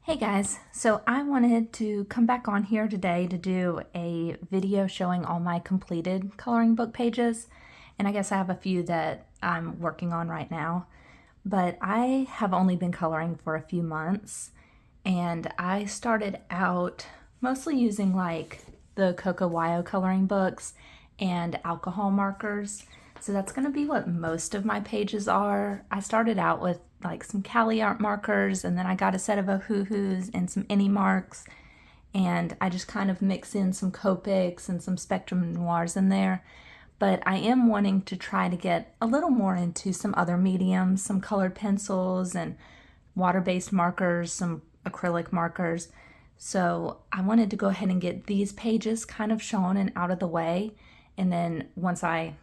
Hey guys, so I wanted to come back on here today to do a video showing all my completed coloring book pages, and I guess I have a few that I'm working on right now, but I have only been coloring for a few months, and I started out mostly using like the Coco Wyo coloring books and alcohol markers. So that's going to be what most of my pages are. I started out with like some Cali art markers, and then I got a set of Ohuhus and some Any marks, and I just kind of mix in some Copics and some Spectrum Noirs in there. But I am wanting to try to get a little more into some other mediums, some colored pencils and water-based markers, some acrylic markers. So I wanted to go ahead and get these pages kind of shown and out of the way. And then once I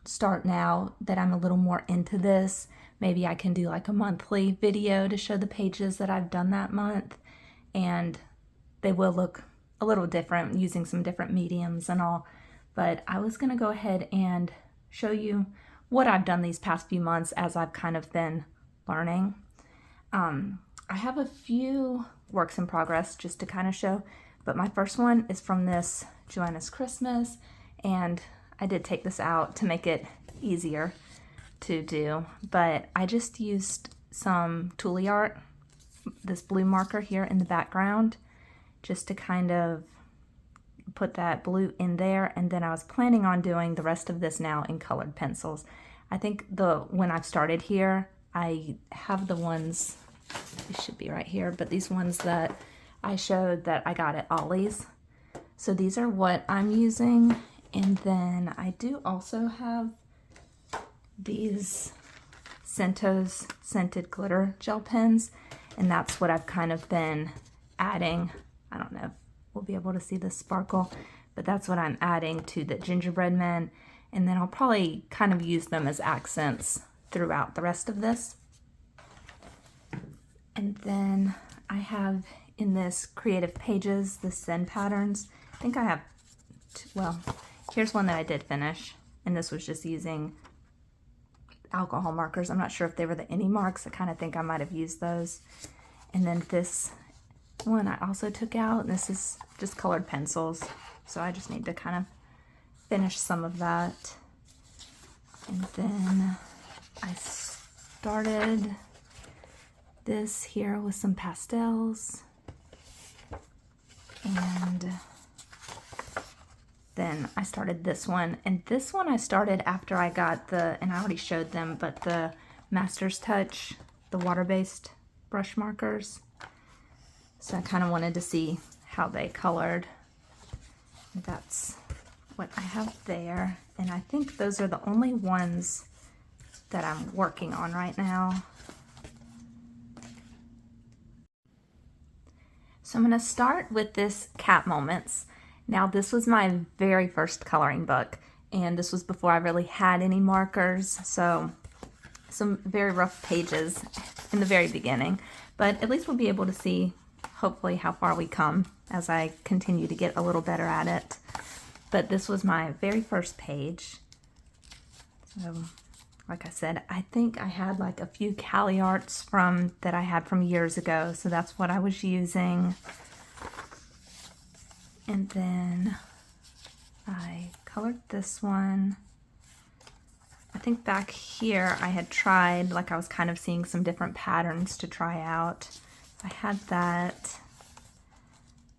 start now that I'm a little more into this, maybe I can do like a monthly video to show the pages that I've done that month, and they will look a little different using some different mediums and all. But I was going to go ahead and show you what I've done these past few months as I've kind of been learning. I have a few works in progress just to kind of show, but my first one is from this Joanna's Christmas, and I did take this out to make it easier to do, but I just used some Tule Art, this blue marker here in the background, just to kind of put that blue in there, and then I was planning on doing the rest of this now in colored pencils. I think when I've started here, I have the ones, they should be right here, but these ones that I showed that I got at Ollie's. So these are what I'm using. And then I do also have these Scentos Scented Glitter Gel Pens, and that's what I've kind of been adding. I don't know if we'll be able to see the sparkle, but that's what I'm adding to the gingerbread men, and then I'll probably kind of use them as accents throughout the rest of this. And then I have in this Creative Pages the Send patterns. I think I have well, here's one that I did finish, and this was just using alcohol markers. I'm not sure if they were the Any marks. I kind of think I might have used those. And then this one I also took out, and this is just colored pencils. So I just need to kind of finish some of that. And then I started this here with some pastels. And then I started this one, and this one I started after I got and I already showed them, but the Master's Touch, the water-based brush markers. So I kind of wanted to see how they colored. That's what I have there, and I think those are the only ones that I'm working on right now. So I'm going to start with this Cat Moments. Now this was my very first coloring book, and this was before I really had any markers, so some very rough pages in the very beginning, but at least we'll be able to see hopefully how far we come as I continue to get a little better at it. But this was my very first page. So like I said, I think I had like a few Cali Arts that I had from years ago, so that's what I was using. And then I colored this one. I think back here I had tried, like I was kind of seeing some different patterns to try out. I had that.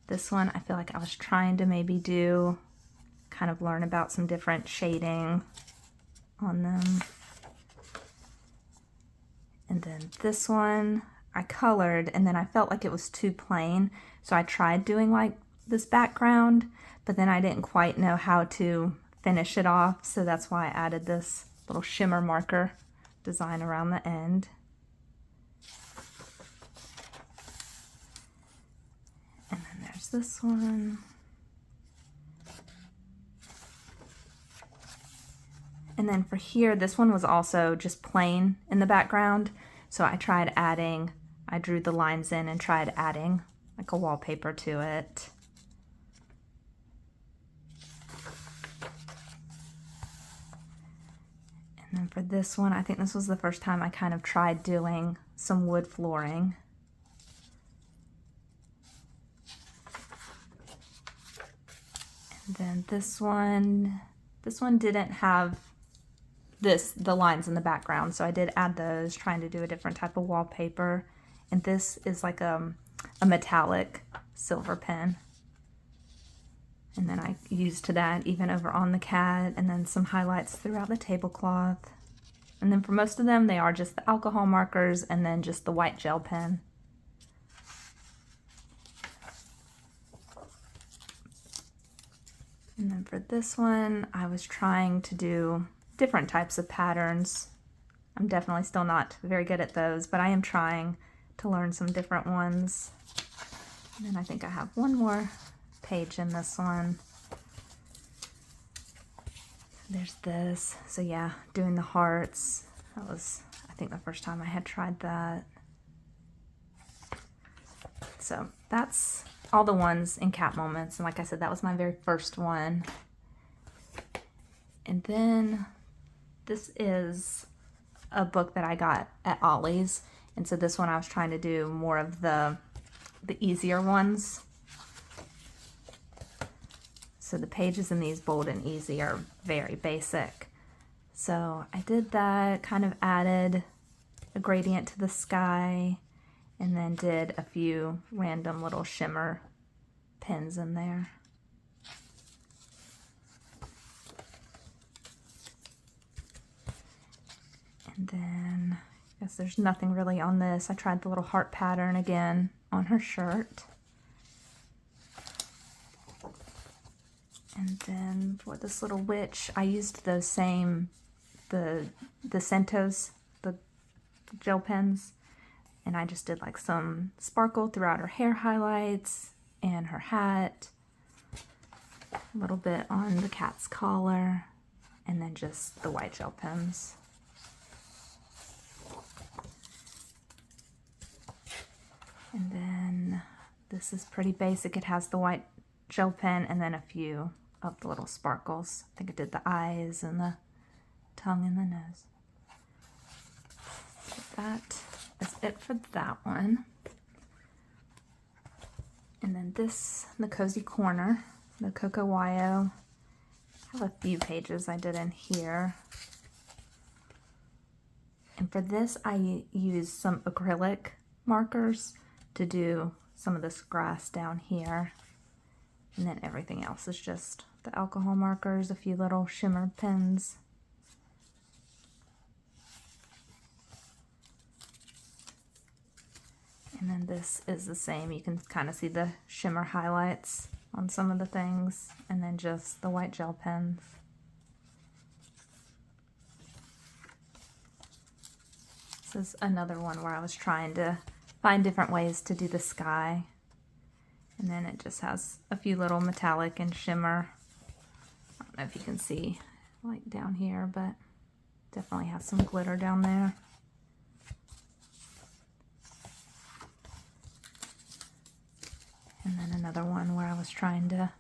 This one I feel like I was trying to maybe kind of learn about some different shading on them. And then this one I colored, and then I felt like it was too plain, so I tried doing like this background, but then I didn't quite know how to finish it off, so that's why I added this little shimmer marker design around the end. And then there's this one. And then for here, this one was also just plain in the background, so I drew the lines in and tried adding like a wallpaper to it. And then for this one, I think this was the first time I kind of tried doing some wood flooring. Then this one didn't have the lines in the background, so I did add those, trying to do a different type of wallpaper. And this is like a metallic silver pen. And then I used that even over on the cat, and then some highlights throughout the tablecloth. And then for most of them, they are just the alcohol markers and then just the white gel pen. And then for this one, I was trying to do different types of patterns. I'm definitely still not very good at those, but I am trying to learn some different ones. And then I think I have one more page in this one. There's this. So yeah, doing the hearts. That was, I think, the first time I had tried that. So that's all the ones in Cat Moments. And like I said, that was my very first one. And then this is a book that I got at Ollie's. And so this one I was trying to do more of the easier ones. So the pages in these Bold and Easy are very basic. So I did that, kind of added a gradient to the sky, and then did a few random little shimmer pins in there. And then I guess there's nothing really on this. I tried the little heart pattern again on her shirt. And then for this little witch, I used those same, the Centos, the gel pens. And I just did like some sparkle throughout her hair highlights and her hat. A little bit on the cat's collar. And then just the white gel pens. And then this is pretty basic. It has the white gel pen and then a few of the little sparkles. I think I did the eyes and the tongue and the nose. So that is it for that one. And then this, the Cozy Corner, the Coco Wyo. I have a few pages I did in here. And for this, I used some acrylic markers to do some of this grass down here. And then everything else is just the alcohol markers, a few little shimmer pins. And then this is the same. You can kind of see the shimmer highlights on some of the things, and then just the white gel pens. This is another one where I was trying to find different ways to do the sky. And then it just has a few little metallic and shimmer. I don't know if you can see like down here, but definitely has some glitter down there. And then another one where I was trying to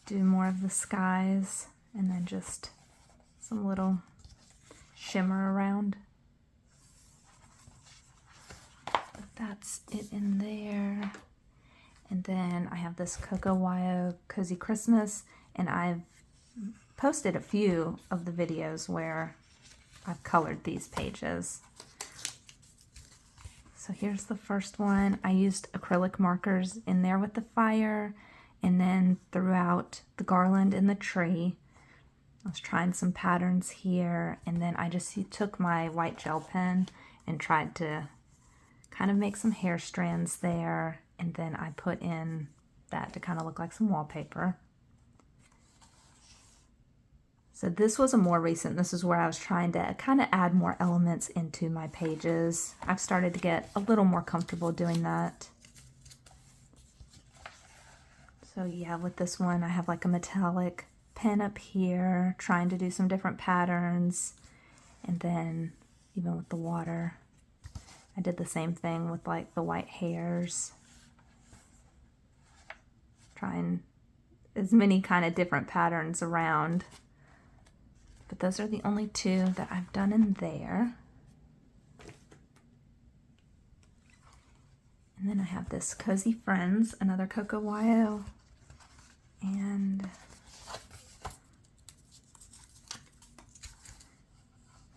do more of the skies and then just some little shimmer around. But that's it in there. And then I have this Coco Wyo Cozy Christmas, and I've posted a few of the videos where I've colored these pages. So here's the first one. I used acrylic markers in there with the fire, and then throughout the garland and the tree. I was trying some patterns here, and then I just took my white gel pen and tried to kind of make some hair strands there. And then I put in that to kind of look like some wallpaper. So this was a more recent, this is where I was trying to kind of add more elements into my pages. I've started to get a little more comfortable doing that. So yeah, with this one, I have like a metallic pen up here, trying to do some different patterns. And then even with the water, I did the same thing with like the white hairs. Trying as many kind of different patterns around. But those are the only two that I've done in there. And then I have this Cozy Friends, another Coco Wyo. And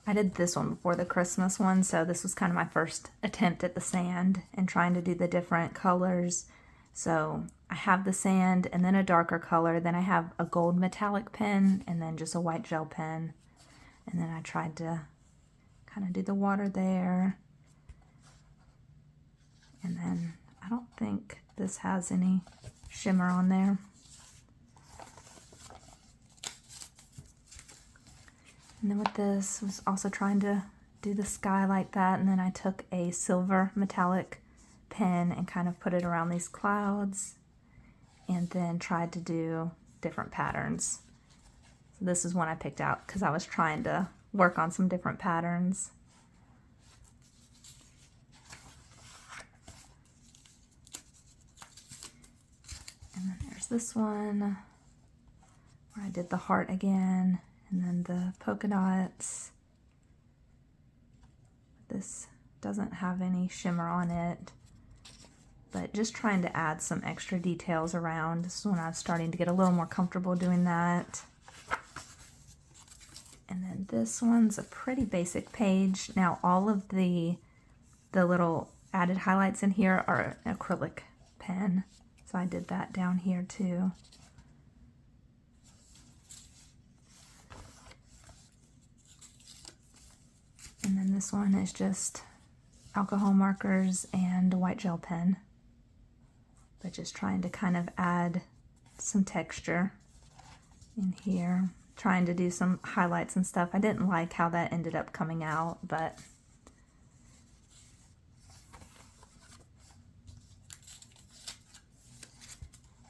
I did this one before the Christmas one, so this was kind of my first attempt at the sand and trying to do the different colors. So I have the sand and then a darker color, then I have a gold metallic pen and then just a white gel pen. And then I tried to kind of do the water there. And then I don't think this has any shimmer on there. And then with this, I was also trying to do the sky like that, and then I took a silver metallic pen and kind of put it around these clouds, and then tried to do different patterns. So this is one I picked out because I was trying to work on some different patterns. And then there's this one where I did the heart again. And then the polka dots. This doesn't have any shimmer on it, but just trying to add some extra details around. This is when I was starting to get a little more comfortable doing that. And then this one's a pretty basic page. Now all of the little added highlights in here are an acrylic pen, so I did that down here too. And then this one is just alcohol markers and a white gel pen. But just trying to kind of add some texture in here. Trying to do some highlights and stuff. I didn't like how that ended up coming out, but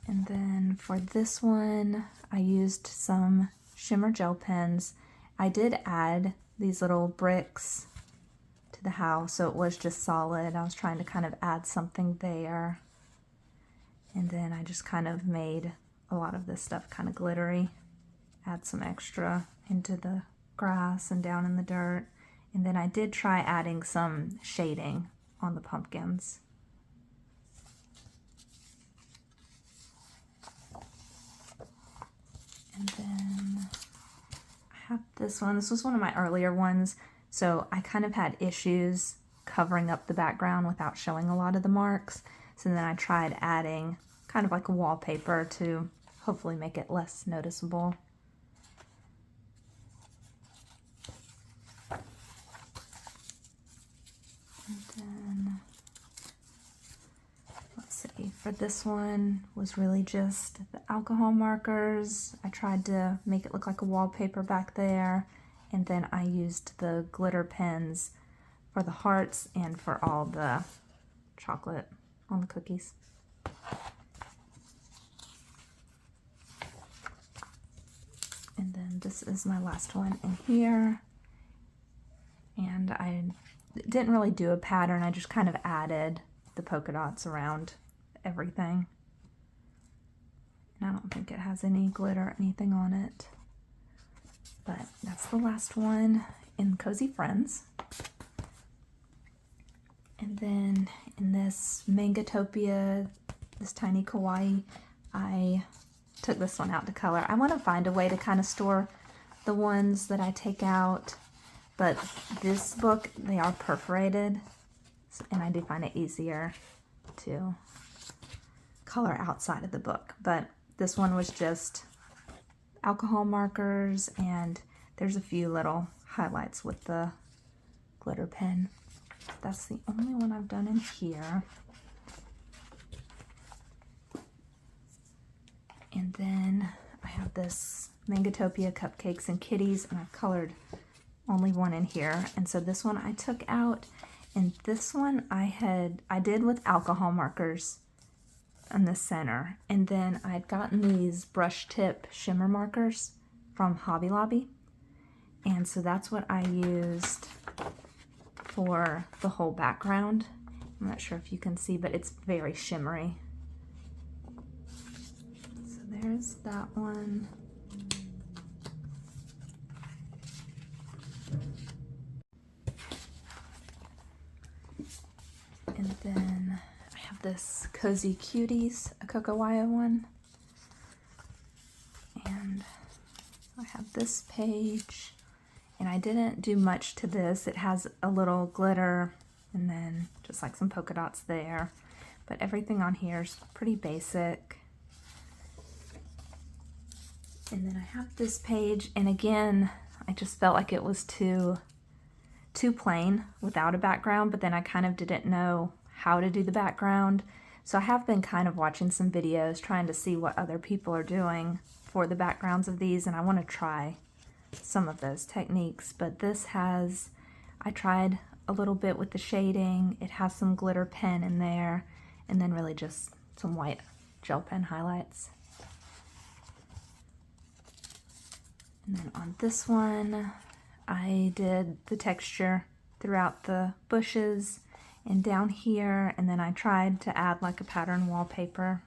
and then for this one, I used some shimmer gel pens. I did add these little bricks to the house, so it was just solid. I was trying to kind of add something there. And then I just kind of made a lot of this stuff kind of glittery. Add some extra into the grass and down in the dirt. And then I did try adding some shading on the pumpkins. And then I have this one. This was one of my earlier ones, so I kind of had issues covering up the background without showing a lot of the marks. So then I tried adding kind of like a wallpaper to hopefully make it less noticeable. And then, let's see, for this one was really just the alcohol markers. I tried to make it look like a wallpaper back there, and then I used the glitter pens for the hearts and for all the chocolate on the cookies. And then this is my last one in here. And I didn't really do a pattern, I just kind of added the polka dots around everything. And I don't think it has any glitter or anything on it. But that's the last one in Cozy Friends. And then in this Mangatopia, this tiny kawaii, I took this one out to color. I want to find a way to kind of store the ones that I take out, but this book, they are perforated, and I do find it easier to color outside of the book. But this one was just alcohol markers, and there's a few little highlights with the glitter pen. That's the only one I've done in here. And then I have this Mangatopia Cupcakes and Kitties, and I've colored only one in here. And so this one I took out, and this one I did with alcohol markers in the center. And then I'd gotten these brush tip shimmer markers from Hobby Lobby. And so that's what I used for the whole background. I'm not sure if you can see, but it's very shimmery. So there's that one. And then I have this Cozy Cuties, a Kokowaya one. have this page, and I didn't do much to this. It has a little glitter and then just like some polka dots there, but everything on here is pretty basic. And then I have this page, and again, I just felt like it was too plain without a background, but then I kind of didn't know how to do the background. So I have been kind of watching some videos trying to see what other people are doing for the backgrounds of these, and I want to try some of those techniques. But this has, I tried a little bit with the shading. It has some glitter pen in there, and then really just some white gel pen highlights. And then on this one, I did the texture throughout the bushes and down here, and then I tried to add like a pattern wallpaper.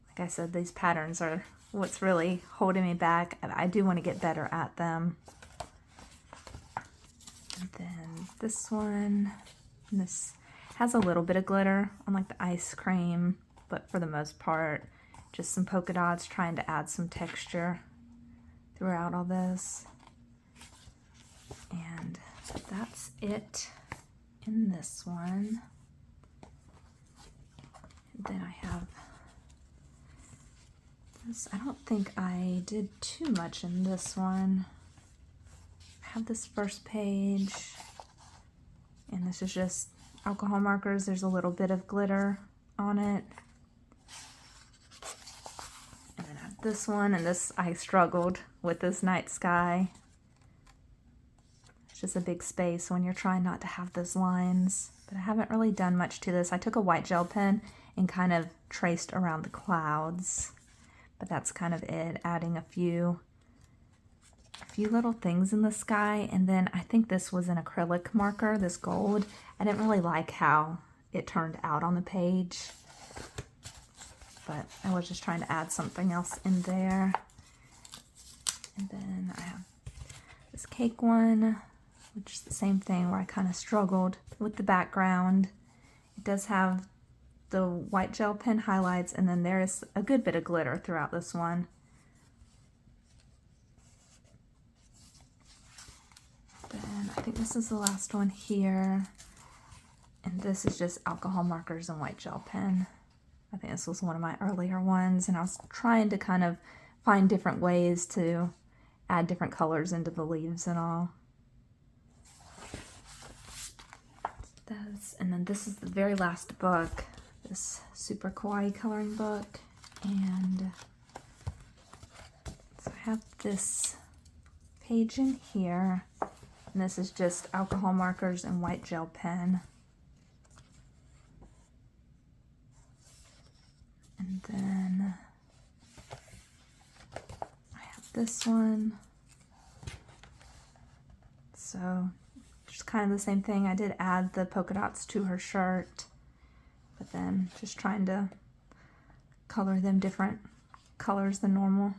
Like I said, these patterns are what's really holding me back, and I do want to get better at them. And then this one, and this has a little bit of glitter on like the ice cream, but for the most part, just some polka dots, trying to add some texture throughout all this. And that's it in this one. And then I have this. I don't think I did too much in this one. I have this first page, and this is just alcohol markers. There's a little bit of glitter on it. And then I have this one, and this I struggled with this night sky. It's just a big space when you're trying not to have those lines. But I haven't really done much to this. I took a white gel pen and kind of traced around the clouds. But that's kind of it, adding a few little things in the sky. And then I think this was an acrylic marker, this gold. I didn't really like how it turned out on the page, but I was just trying to add something else in there. And then I have this cake one, which is the same thing where I kind of struggled with the background. It does have the white gel pen highlights, and then there is a good bit of glitter throughout this one. Then I think this is the last one here, and this is just alcohol markers and white gel pen. I think this was one of my earlier ones, and I was trying to kind of find different ways to add different colors into the leaves and all. And then this is the very last book, this super kawaii coloring book. And so I have this page in here, and this is just alcohol markers and white gel pen. And then I have this one. So just kind of the same thing. I did add the polka dots to her shirt, but then just trying to color them different colors than normal.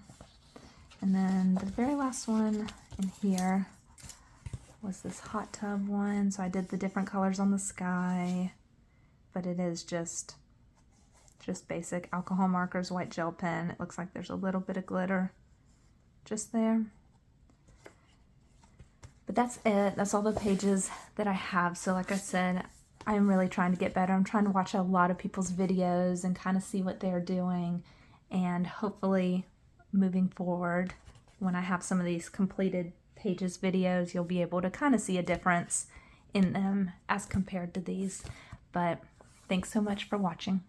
And then the very last one in here was this hot tub one. So I did the different colors on the sky, but it is just basic alcohol markers, white gel pen. It looks like there's a little bit of glitter just there. But that's it. That's all the pages that I have. So like I said, I'm really trying to get better. I'm trying to watch a lot of people's videos and kind of see what they're doing. And hopefully moving forward, when I have some of these completed pages videos, you'll be able to kind of see a difference in them as compared to these. But thanks so much for watching.